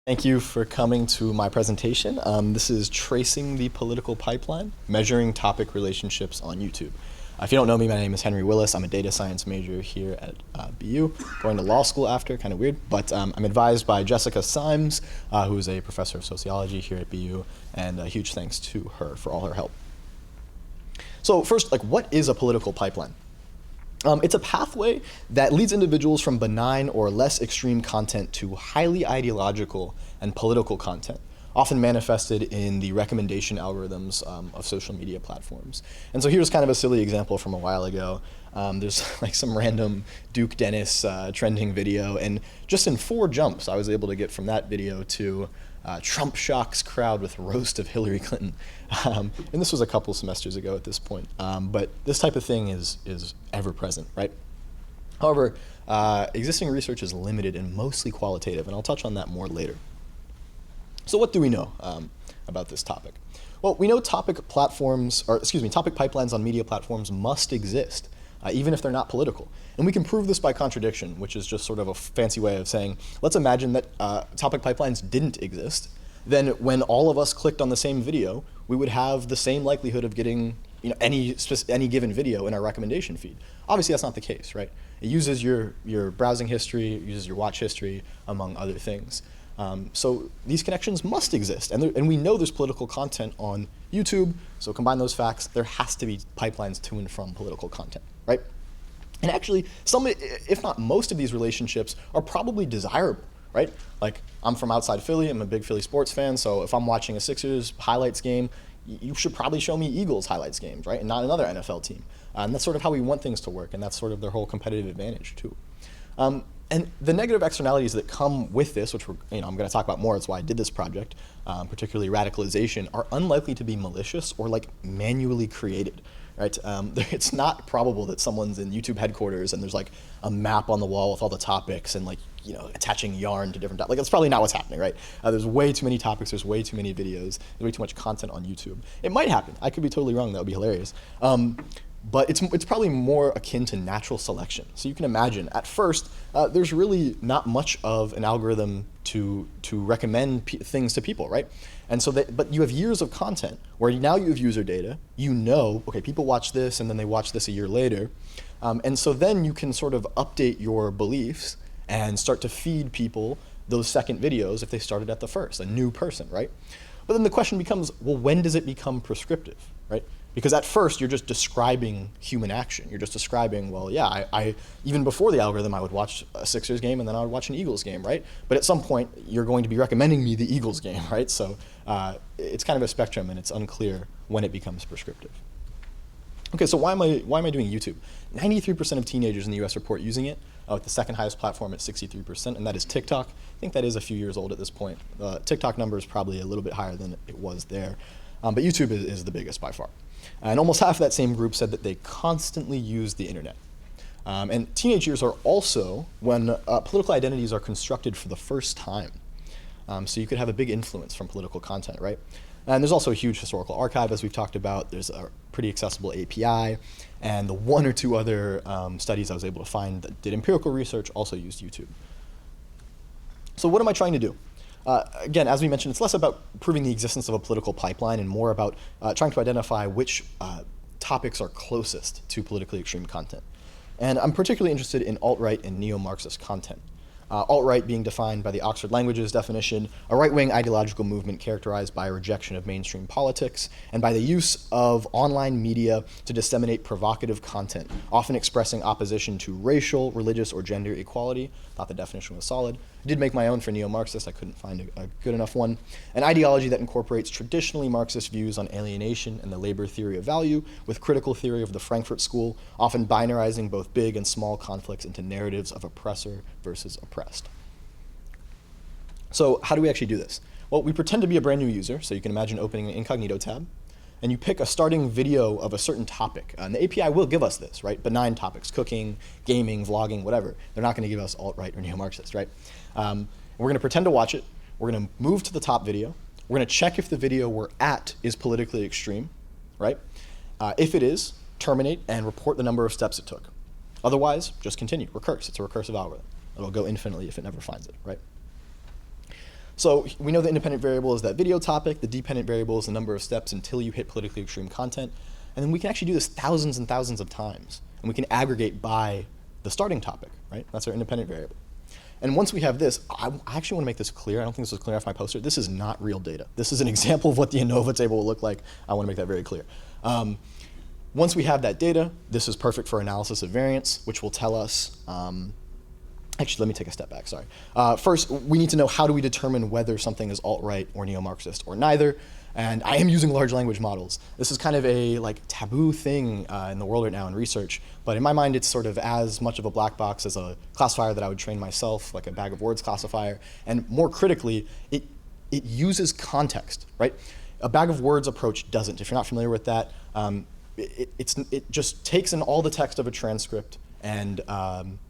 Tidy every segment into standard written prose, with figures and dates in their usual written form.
Thank you for coming to my presentation. This is Tracing the Political Pipeline, Measuring Topic Relationships on YouTube. If you don't know me, my name is Henry Willis. I'm a data science major here at BU, going to law school after, kind of weird, but I'm advised by Jessica Symes, who is a professor of sociology here at BU, and a huge thanks to her for all her help. So first, what is a political pipeline? It's a pathway that leads individuals from benign or less extreme content to highly ideological and political content, often manifested in the recommendation algorithms of social media platforms. And so here's kind of a silly example from a while ago. There's some random Duke Dennis trending video, and just in 4 jumps, I was able to get from that video to Trump shocks crowd with roast of Hillary Clinton. And this was a couple semesters ago at this point. But this type of thing is ever present, right? However, existing research is limited and mostly qualitative, and I'll touch on that more later. So what do we know about this topic? Well, we know topic pipelines on media platforms must exist, even if they're not political. And we can prove this by contradiction, which is just sort of a fancy way of saying, let's imagine that topic pipelines didn't exist. Then when all of us clicked on the same video, we would have the same likelihood of getting any given video in our recommendation feed. Obviously, that's not the case, right? It uses your browsing history, it uses your watch history, among other things. So these connections must exist, and we know there's political content on YouTube, so combine those facts, there has to be pipelines to and from political content, right? And actually, some, if not most of these relationships are probably desirable, right? I'm from outside Philly, I'm a big Philly sports fan, so if I'm watching a Sixers highlights game, you should probably show me Eagles highlights games, right? And not another NFL team. And that's sort of how we want things to work, and that's sort of their whole competitive advantage too. And the negative externalities that come with this, which I'm going to talk about more, that's why I did this project, particularly radicalization, are unlikely to be malicious or manually created, right? It's not probable that someone's in YouTube headquarters and there's a map on the wall with all the topics and attaching yarn to different topics. That's probably not what's happening, right? There's way too many topics, there's way too many videos, there's way too much content on YouTube. It might happen. I could be totally wrong. That would be hilarious. But it's probably more akin to natural selection. So you can imagine, at first, there's really not much of an algorithm to recommend things to people, right? And so, but you have years of content where now you have user data. Okay, people watch this and then they watch this a year later. And so then you can sort of update your beliefs and start to feed people those second videos if they started at the first, a new person, right? But then the question becomes, well, when does it become prescriptive, right? Because at first, you're just describing human action. You're just describing, well, yeah, I even before the algorithm, I would watch a Sixers game and then I would watch an Eagles game, right? But at some point, you're going to be recommending me the Eagles game, right? So it's kind of a spectrum, and it's unclear when it becomes prescriptive. Okay, so why am I doing YouTube? 93% of teenagers in the US report using it, with the second highest platform at 63%, and that is TikTok. I think that is a few years old at this point. TikTok number is probably a little bit higher than it was there. But YouTube is the biggest by far. And almost half of that same group said that they constantly use the internet. And teenage years are also when political identities are constructed for the first time. So you could have a big influence from political content, right? And there's also a huge historical archive, as we've talked about. There's a pretty accessible API. And the 1 or 2 other studies I was able to find that did empirical research also used YouTube. So what am I trying to do? Again, as we mentioned, it's less about proving the existence of a political pipeline and more about trying to identify which topics are closest to politically extreme content. And I'm particularly interested in alt-right and neo-Marxist content. Alt-right being defined by the Oxford Languages definition, a right-wing ideological movement characterized by a rejection of mainstream politics and by the use of online media to disseminate provocative content, often expressing opposition to racial, religious, or gender equality. Thought the definition was solid. I did make my own for neo-Marxist. I couldn't find a good enough one. An ideology that incorporates traditionally Marxist views on alienation and the labor theory of value with critical theory of the Frankfurt School, often binarizing both big and small conflicts into narratives of oppressor versus oppressed. So how do we actually do this? Well, we pretend to be a brand new user, so you can imagine opening an incognito tab, and you pick a starting video of a certain topic. And the API will give us this, right? Benign topics, cooking, gaming, vlogging, whatever. They're not going to give us alt-right or neo-Marxist, right? We're going to pretend to watch it. We're going to move to the top video. We're going to check if the video we're at is politically extreme, right? If it is, terminate and report the number of steps it took. Otherwise, just continue, recurse. It's a recursive algorithm. It'll go infinitely if it never finds it, right? So we know the independent variable is that video topic, the dependent variable is the number of steps until you hit politically extreme content, and then we can actually do this thousands and thousands of times, and we can aggregate by the starting topic, right? That's our independent variable. And once we have this, I actually want to make this clear. I don't think this was clear off my poster. This is not real data. This is an example of what the ANOVA table will look like. I want to make that very clear. Once we have that data, this is perfect for analysis of variance, which will tell us, actually, let me take a step back, sorry. First, we need to know how do we determine whether something is alt-right or neo-Marxist or neither. And I am using large language models. This is kind of a taboo thing in the world right now in research, but in my mind it's sort of as much of a black box as a classifier that I would train myself, like a bag of words classifier. And more critically, it uses context, right? A bag of words approach doesn't. If you're not familiar with that, it just takes in all the text of a transcript and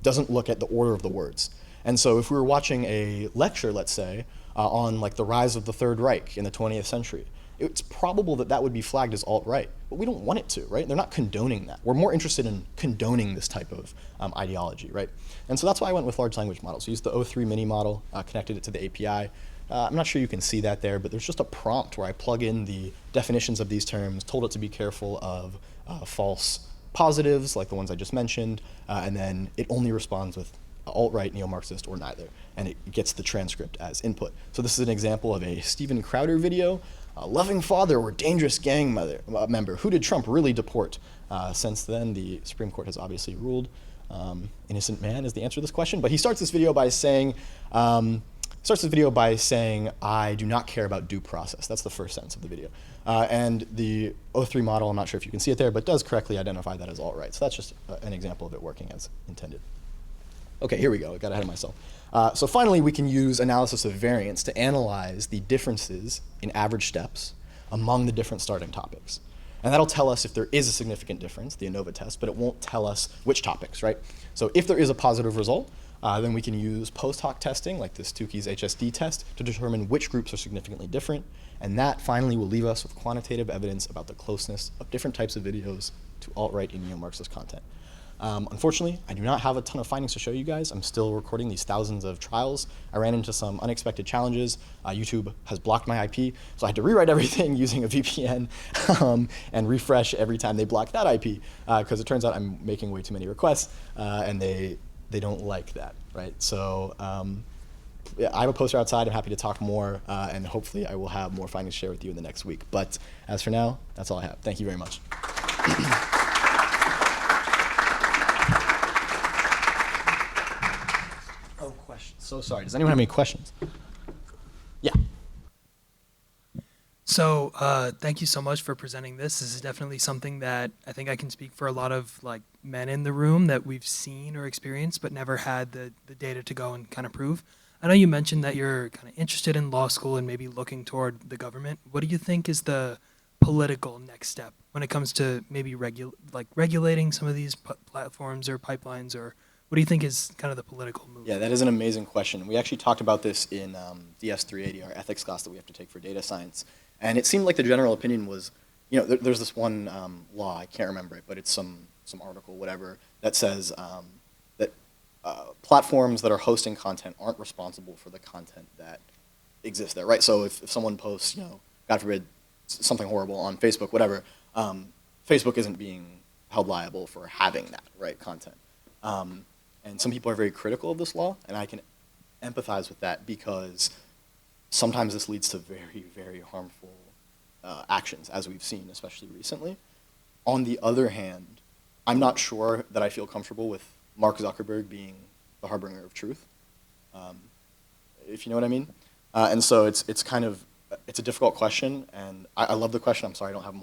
doesn't look at the order of the words. And so if we were watching a lecture, let's say, on the rise of the Third Reich in the 20th century, it's probable that that would be flagged as alt-right, but we don't want it to, right? They're not condoning that. We're more interested in condoning this type of ideology, right? And so that's why I went with large language models. We used the O3 mini model, connected it to the API. I'm not sure you can see that there, but there's just a prompt where I plug in the definitions of these terms, told it to be careful of false positives, like the ones I just mentioned, and then it only responds with alt-right, neo-Marxist, or neither, and it gets the transcript as input. So this is an example of a Steven Crowder video, loving father or dangerous gang member, who did Trump really deport? Since then, the Supreme Court has obviously ruled innocent man is the answer to this question, but he starts this video by saying, I do not care about due process. That's the first sentence of the video. And the O3 model, I'm not sure if you can see it there, but does correctly identify that as alt-right. So that's just an example of it working as intended. Okay, here we go. I got ahead of myself. So finally, we can use analysis of variance to analyze the differences in average steps among the different starting topics. And that'll tell us if there is a significant difference, the ANOVA test, but it won't tell us which topics, right? So if there is a positive result, then we can use post hoc testing, like this Tukey's HSD test, to determine which groups are significantly different. And that finally will leave us with quantitative evidence about the closeness of different types of videos to alt-right and neo-Marxist content. Unfortunately, I do not have a ton of findings to show you guys. I'm still recording these thousands of trials. I ran into some unexpected challenges. YouTube has blocked my IP, so I had to rewrite everything using a VPN and refresh every time they block that IP, because it turns out I'm making way too many requests, and they don't like that, right? So yeah, I have a poster outside. I'm happy to talk more, and hopefully I will have more findings to share with you in the next week. But as for now, that's all I have. Thank you very much. Oh, questions. So sorry. Does anyone have any questions? Yeah. So thank you so much for presenting this. This is definitely something that I think I can speak for a lot of men in the room that we've seen or experienced, but never had the data to go and kind of prove. I know you mentioned that you're kind of interested in law school and maybe looking toward the government. What do you think is the political next step when it comes to maybe regulating some of these platforms or pipelines, or what do you think is kind of the political move? Yeah, that is an amazing question. We actually talked about this in DS 380, our ethics class that we have to take for data science. And it seemed like the general opinion was, there's this one law, I can't remember it, but it's some article, whatever, that says that platforms that are hosting content aren't responsible for the content that exists there, right? So if someone posts, God forbid, something horrible on Facebook, whatever, Facebook isn't being held liable for having that, right, content. And some people are very critical of this law, and I can empathize with that because sometimes this leads to very, very harmful actions, as we've seen, especially recently. On the other hand, I'm not sure that I feel comfortable with Mark Zuckerberg being the harbinger of truth, if you know what I mean. And so it's a difficult question, and I love the question. I'm sorry I don't have a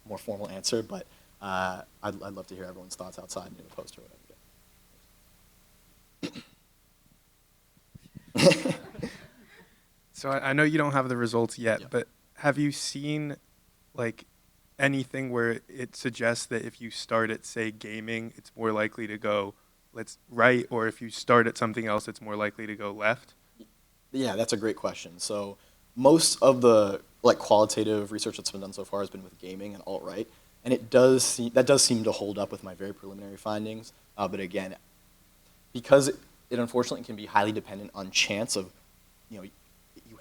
more formal answer, but I'd love to hear everyone's thoughts outside in the post or whatever. So I know you don't have the results yet, Yeah. but have you seen anything where it suggests that if you start at, say, gaming, it's more likely to go right, or if you start at something else, it's more likely to go left? Yeah, that's a great question. So most of the qualitative research that's been done so far has been with gaming and alt-right, and that does seem to hold up with my very preliminary findings. But again, because it unfortunately can be highly dependent on chance of,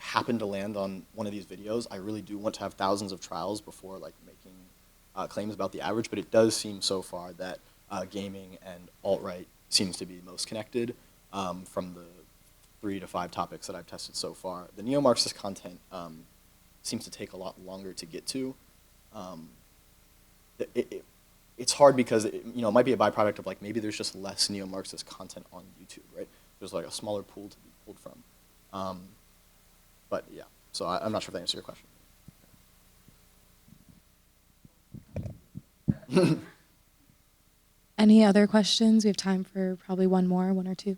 happen to land on one of these videos, I really do want to have thousands of trials before like making claims about the average, but it does seem so far that gaming and alt-right seems to be most connected from the 3 to 5 topics that I've tested so far. The neo-Marxist content seems to take a lot longer to get to. It's hard because it might be a byproduct of like maybe there's just less neo-Marxist content on YouTube, right? There's like a smaller pool to be pulled from. But yeah, so I'm not sure if that answers your question. Any other questions? We have time for probably one or two.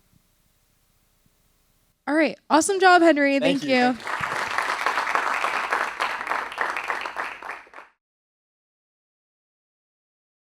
All right. Awesome job, Henry. Thank you.